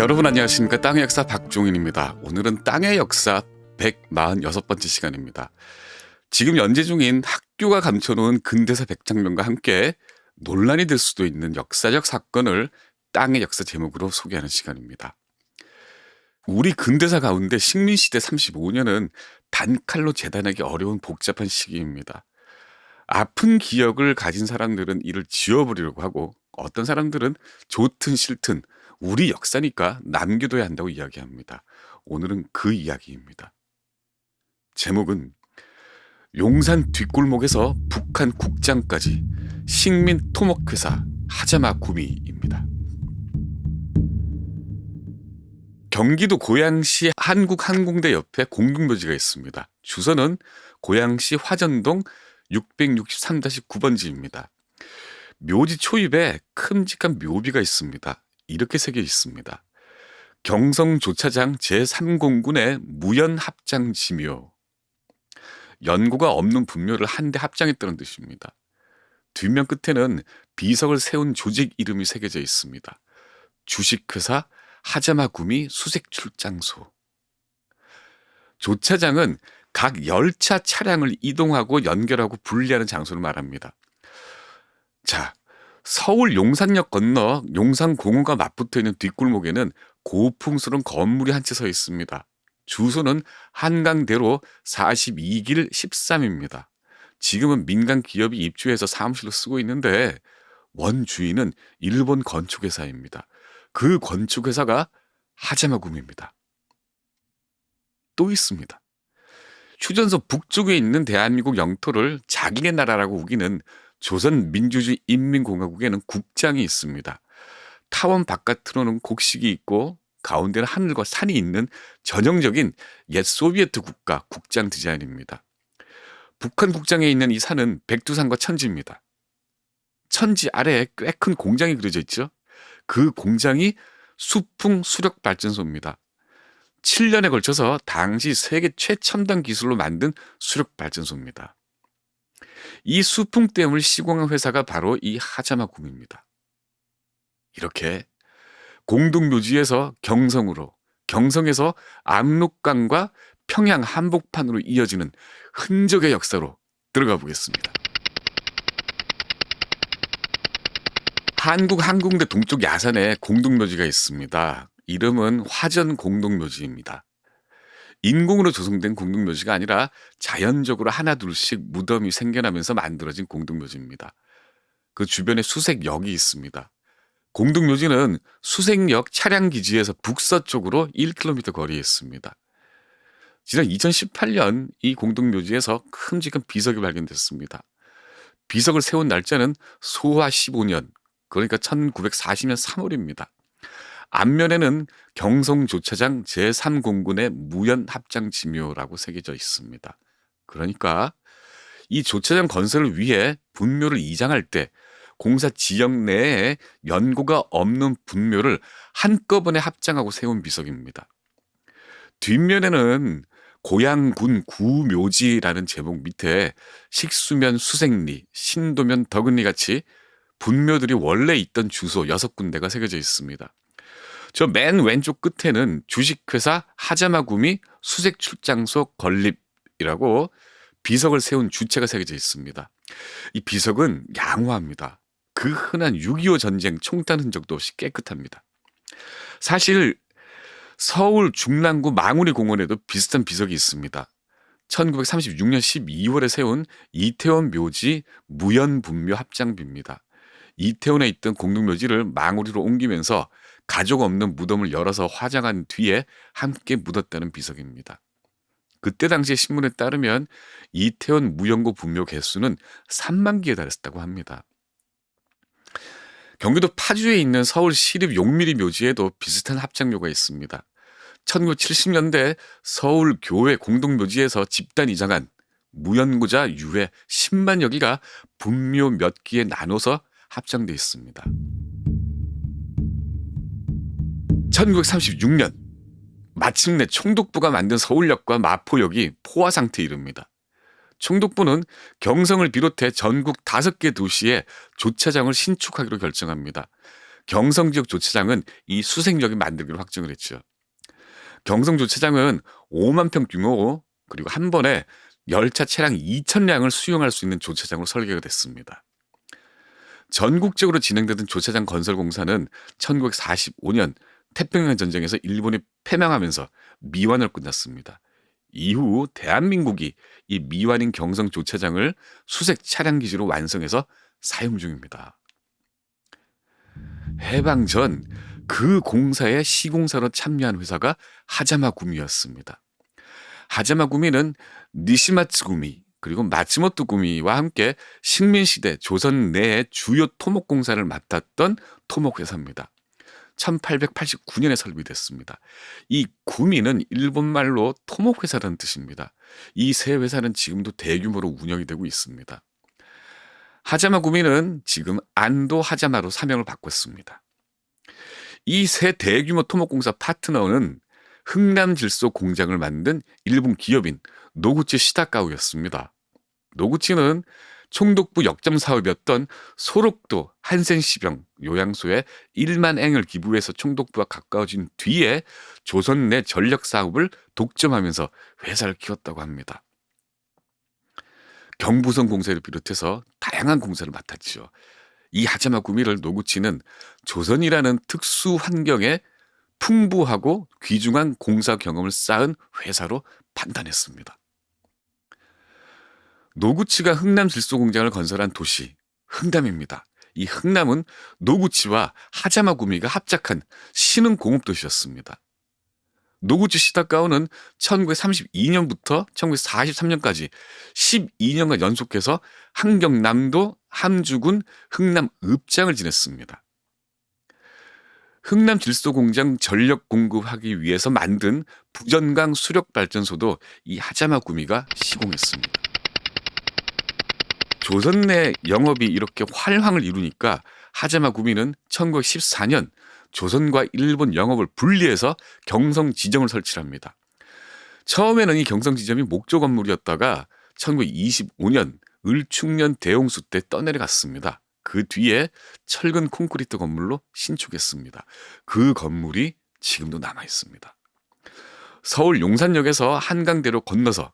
여러분 안녕하십니까. 땅의 역사 박종인입니다. 오늘은 땅의 역사 146번째 시간입니다. 지금 연재 중인 학교가 감춰놓은 근대사 100장면과 함께 논란이 될 수도 있는 역사적 사건을 땅의 역사 제목으로 소개하는 시간입니다. 우리 근대사 가운데 식민시대 35년은 단칼로 재단하기 어려운 복잡한 시기입니다. 아픈 기억을 가진 사람들은 이를 지워버리려고 하고, 어떤 사람들은 좋든 싫든 우리 역사니까 남겨둬야 한다고 이야기합니다. 오늘은 그 이야기입니다. 제목은 용산 뒷골목에서 북한 국장까지 식민 토목회사 하자마 구미입니다. 경기도 고양시 한국항공대 옆에 공동묘지가 있습니다. 주소는 고양시 화전동 663-9번지입니다. 묘지 초입에 큼직한 묘비가 있습니다. 이렇게 새겨 있습니다. 경성조차장 제3공군의 무연합장지묘. 연고가 없는 분묘를 한데 합장했다는 뜻입니다. 뒷면 끝에는 비석을 세운 조직 이름이 새겨져 있습니다. 주식회사 하자마구미 수색출장소. 조차장은 각 열차 차량을 이동하고 연결하고 분리하는 장소를 말합니다. 자, 서울 용산역 건너 용산공원과 맞붙어 있는 뒷골목에는 고풍스러운 건물이 한 채 서 있습니다. 주소는 한강대로 42길 13입니다. 지금은 민간 기업이 입주해서 사무실로 쓰고 있는데 원주인은 일본 건축회사입니다. 그 건축회사가 하자마구미입니다. 또 있습니다. 휴전선 북쪽에 있는 대한민국 영토를 자기네 나라라고 우기는 조선민주주의 인민공화국에는 국장이 있습니다. 타원 바깥으로는 곡식이 있고 가운데는 하늘과 산이 있는 전형적인 옛 소비에트 국가 국장 디자인입니다. 북한 국장에 있는 이 산은 백두산과 천지입니다. 천지 아래에 꽤 큰 공장이 그려져 있죠. 그 공장이 수풍 수력 발전소입니다. 7년에 걸쳐서 당시 세계 최첨단 기술로 만든 수력 발전소입니다. 이 수풍댐을 시공한 회사가 바로 이 하자마구미입니다. 이렇게 공동묘지에서 경성으로, 경성에서 압록강과 평양 한복판으로 이어지는 흔적의 역사로 들어가 보겠습니다. 한국항공대 동쪽 야산에 공동묘지가 있습니다. 이름은 화전 공동묘지입니다. 인공으로 조성된 공동묘지가 아니라 자연적으로 하나둘씩 무덤이 생겨나면서 만들어진 공동묘지입니다. 그 주변에 수색역이 있습니다. 공동묘지는 수색역 차량기지에서 북서쪽으로 1km 거리에 있습니다. 지난 2018년 이 공동묘지에서 큼직한 비석이 발견됐습니다. 비석을 세운 날짜는 소화 15년, 그러니까 1940년 3월입니다. 앞면에는 경성조차장 제3공군의 무연합장지묘라고 새겨져 있습니다. 그러니까 이 조차장 건설을 위해 분묘를 이장할 때 공사 지역 내에 연고가 없는 분묘를 한꺼번에 합장하고 세운 비석입니다. 뒷면에는 고양군 구묘지라는 제목 밑에 식수면 수색리, 신도면 덕은리 같이 분묘들이 원래 있던 주소 6군데가 새겨져 있습니다. 저 맨 왼쪽 끝에는 주식회사 하자마구미 수색출장소 건립이라고 비석을 세운 주체가 새겨져 있습니다. 이 비석은 양호합니다. 그 흔한 6.25 전쟁 총탄 흔적도 없이 깨끗합니다. 사실 서울 중랑구 망우리 공원에도 비슷한 비석이 있습니다. 1936년 12월에 세운 이태원 묘지 무연분묘 합장비입니다. 이태원에 있던 공동묘지를 망우리로 옮기면서 가족 없는 무덤을 열어서 화장한 뒤에 함께 묻었다는 비석입니다. 그때 당시의 신문에 따르면 이태원 무연고 분묘 개수는 3만 개에 달했다고 합니다. 경기도 파주에 있는 서울 시립 용미리 묘지에도 비슷한 합장묘가 있습니다. 1970년대 서울 교회 공동묘지에서 집단 이장한 무연고자 유해 10만여 개가 분묘 몇 기에 나눠서 합장되어 있습니다. 1936년 마침내 총독부가 만든 서울역과 마포역이 포화 상태에 이릅니다. 총독부는 경성을 비롯해 전국 5개 도시에 조차장을 신축하기로 결정합니다. 경성 지역 조차장은 이 수색역이 만들기로 확정을 했죠. 경성 조차장은 5만 평 규모고 그리고 한 번에 열차 차량 2,000량을 수용할 수 있는 조차장으로 설계가 됐습니다. 전국적으로 진행되던 조차장 건설 공사는 1945년 태평양 전쟁에서 일본이 패망하면서 미완으로 끝났습니다. 이후 대한민국이 이 미완인 경성 조차장을 수색 차량 기지로 완성해서 사용 중입니다. 해방 전 그 공사에 시공사로 참여한 회사가 하자마 구미였습니다. 하자마 구미는 니시마츠 구미 그리고 마츠모토 구미와 함께 식민시대 조선 내의 주요 토목공사를 맡았던 토목회사입니다. 1889년에 설비됐습니다. 이 구미는 일본말로 토목회사라는 뜻입니다. 이 세 회사는 지금도 대규모로 운영이 되고 있습니다. 하자마 구미는 지금 안도 하자마로 사명을 바꿨습니다. 이 세 대규모 토목공사 파트너는 흥남질소 공장을 만든 일본 기업인 노구치 시다카우였습니다. 노구치는 총독부 역점 사업이었던 소록도 한센시병 요양소에 1만 eng을 기부해서 총독부와 가까워진 뒤에 조선 내 전력 사업을 독점하면서 회사를 키웠다고 합니다. 경부선 공사를 비롯해서 다양한 공사를 맡았죠. 이 하자마 구미를 노구치는 조선이라는 특수 환경에 풍부하고 귀중한 공사 경험을 쌓은 회사로 판단했습니다. 노구치가 흥남 질소 공장을 건설한 도시 흥남입니다. 이 흥남은 노구치와 하자마 구미가 합작한 신흥 공업 도시였습니다. 노구치 시다카오는 1932년부터 1943년까지 12년간 연속해서 함경남도 함주군 흥남읍장을 지냈습니다. 흥남질소공장 전력 공급하기 위해서 만든 부전강 수력발전소도 이 하자마 구미가 시공했습니다. 조선 내 영업이 이렇게 활황을 이루니까 하자마 구미는 1914년 조선과 일본 영업을 분리해서 경성지점을 설치합니다. 처음에는 이 경성지점이 목조 건물이었다가 1925년 을충년 대홍수 때 떠내려갔습니다. 그 뒤에 철근 콘크리트 건물로 신축했습니다. 그 건물이 지금도 남아 있습니다. 서울 용산역에서 한강대로 건너서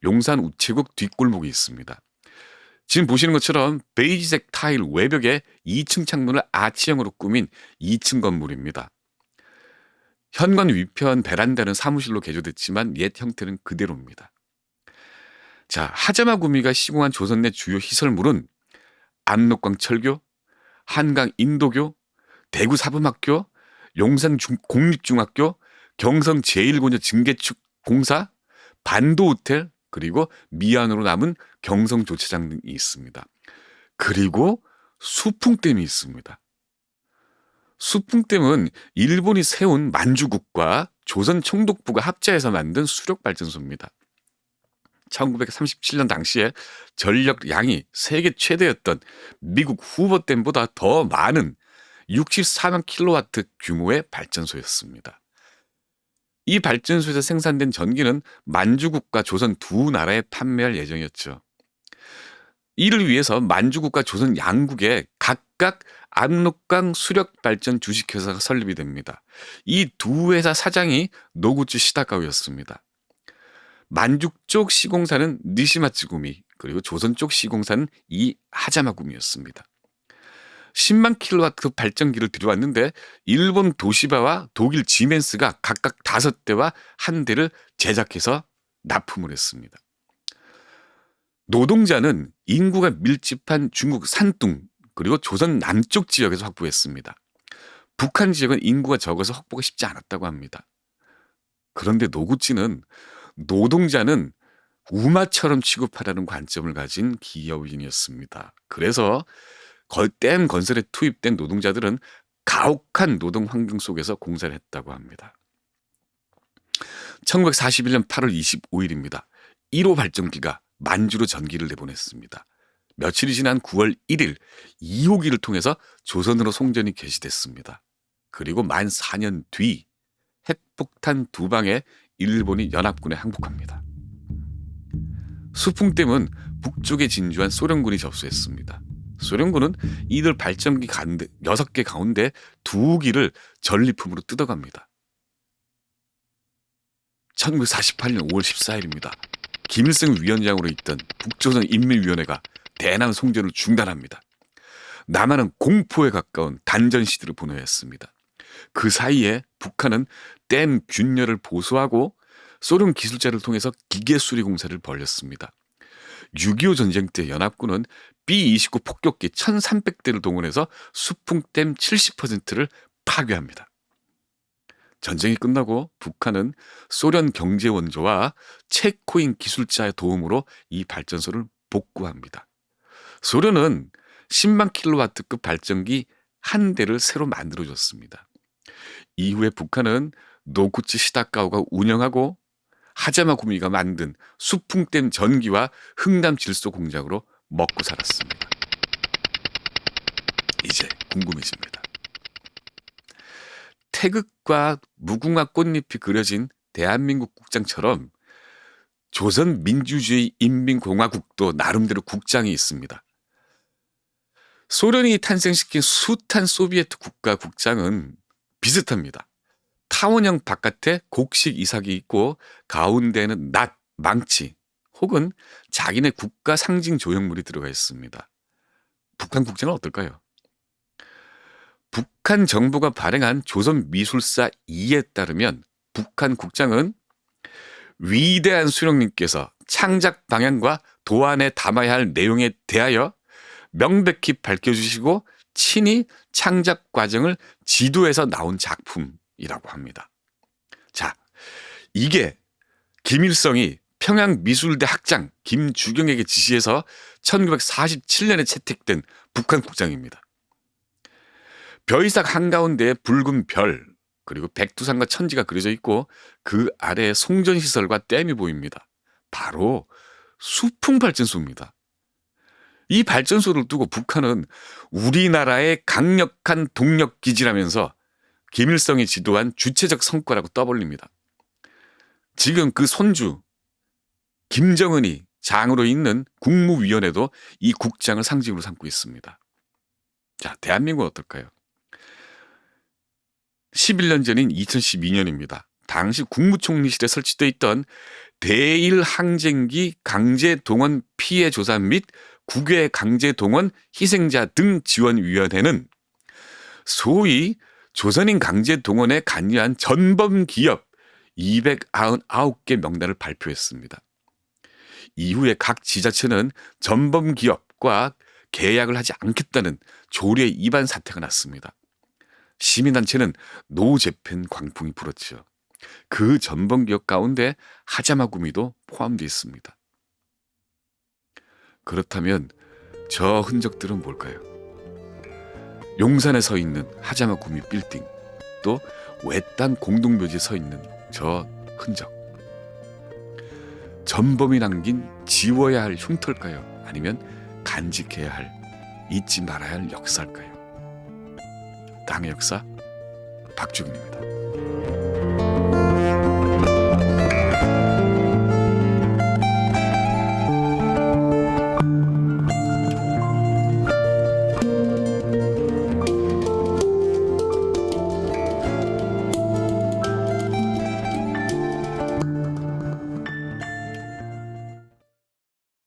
용산 우체국 뒷골목이 있습니다. 지금 보시는 것처럼 베이지색 타일 외벽에 2층 창문을 아치형으로 꾸민 2층 건물입니다. 현관 위편 베란다는 사무실로 개조됐지만 옛 형태는 그대로입니다. 자, 하자마 구미가 시공한 조선 내 주요 시설물은 압록강 철교, 한강 인도교, 대구 사범학교, 용산 공립중학교, 경성 제1고려 증개축 공사, 반도 호텔, 그리고 미안으로 남은 경성 조차장 등이 있습니다. 그리고 수풍댐이 있습니다. 수풍댐은 일본이 세운 만주국과 조선 총독부가 합자해서 만든 수력발전소입니다. 1937년 당시에 전력량이 세계 최대였던 미국 후보댐보다 더 많은 64만 킬로와트 규모의 발전소였습니다. 이 발전소에서 생산된 전기는 만주국과 조선 두 나라에 판매할 예정이었죠. 이를 위해서 만주국과 조선 양국에 각각 압록강 수력발전 주식회사가 설립이 됩니다. 이 두 회사 사장이 노구치 시다카우였습니다. 만죽 쪽 시공사는 니시마츠 구미, 그리고 조선 쪽 시공사는 이 하자마 구미였습니다. 10만 킬로와트 발전기를 들여왔는데 일본 도시바와 독일 지멘스가 각각 5대와 1대를 제작해서 납품을 했습니다. 노동자는 인구가 밀집한 중국 산둥 그리고 조선 남쪽 지역에서 확보했습니다. 북한 지역은 인구가 적어서 확보가 쉽지 않았다고 합니다. 그런데 노구치는 노동자는 우마처럼 취급하라는 관점을 가진 기업인이었습니다. 그래서 댐 건설에 투입된 노동자들은 가혹한 노동 환경 속에서 공사를 했다고 합니다. 1941년 8월 25일입니다. 1호 발전기가 만주로 전기를 내보냈습니다. 며칠이 지난 9월 1일 2호기를 통해서 조선으로 송전이 개시됐습니다. 그리고 만 4년 뒤 핵폭탄 2방에 일본이 연합군에 항복합니다. 수풍댐은 북쪽에 진주한 소련군이 접수했습니다. 소련군은 이들 발전기 가운데 6개 가운데 2기를 전리품으로 뜯어갑니다. 1948년 5월 14일입니다. 김일성 위원장으로 있던 북조선 인민위원회가 대남 송전을 중단합니다. 남한은 공포에 가까운 단전 시대를 보내야 했습니다. 그 사이에 북한은 댐 균열을 보수하고 소련 기술자를 통해서 기계 수리 공사를 벌였습니다. 6.25 전쟁 때 연합군은 B-29 폭격기 1,300대를 동원해서 수풍댐 70%를 파괴합니다. 전쟁이 끝나고 북한은 소련 경제원조와 체코인 기술자의 도움으로 이 발전소를 복구합니다. 소련은 10만 킬로와트급 발전기 1대를 새로 만들어줬습니다. 이후에 북한은 노구치 시다카오가 운영하고 하자마 구미가 만든 수풍댐 전기와 흥남 질소 공장으로 먹고 살았습니다. 이제 궁금해집니다. 태극과 무궁화 꽃잎이 그려진 대한민국 국장처럼 조선민주주의 인민공화국도 나름대로 국장이 있습니다. 소련이 탄생시킨 숱한 소비에트 국가 국장은 비슷합니다. 타원형 바깥에 곡식 이삭이 있고 가운데는 낫, 망치 혹은 자기네 국가 상징 조형물이 들어가 있습니다. 북한 국장은 어떨까요? 북한 정부가 발행한 조선미술사 2에 따르면 북한 국장은 위대한 수령님께서 창작 방향과 도안에 담아야 할 내용에 대하여 명백히 밝혀주시고 친히 창작 과정을 지도해서 나온 작품이라고 합니다. 자, 이게 김일성이 평양미술대 학장 김주경에게 지시해서 1947년에 채택된 북한 국장입니다. 벼이삭 한가운데에 붉은 별 그리고 백두산과 천지가 그려져 있고 그 아래에 송전시설과 댐이 보입니다. 바로 수풍발전소입니다. 이 발전소를 두고 북한은 우리나라의 강력한 동력기지라면서 김일성이 지도한 주체적 성과라고 떠벌립니다. 지금 그 손주 김정은이 장으로 있는 국무위원회도 이 국장을 상징으로 삼고 있습니다. 자, 대한민국은 어떨까요? 11년 전인 2012년입니다. 당시 국무총리실에 설치되어 있던 대일항쟁기 강제동원 피해 조사 및 국외 강제동원 희생자 등 지원위원회는 소위 조선인 강제동원에 관여한 전범기업 299개 명단을 발표했습니다. 이후에 각 지자체는 전범기업과 계약을 하지 않겠다는 조례 위반 사태가 났습니다. 시민단체는 노재팬 광풍이 불었죠. 그 전범기업 가운데 하자마구미도 포함되어 있습니다. 그렇다면 저 흔적들은 뭘까요? 용산에 서 있는 하자마구미 빌딩, 또 외딴 공동묘지에 서 있는 저 흔적. 전범이 남긴 지워야 할 흉터일까요? 아니면 간직해야 할, 잊지 말아야 할 역사일까요? 당의 역사, 박주근입니다.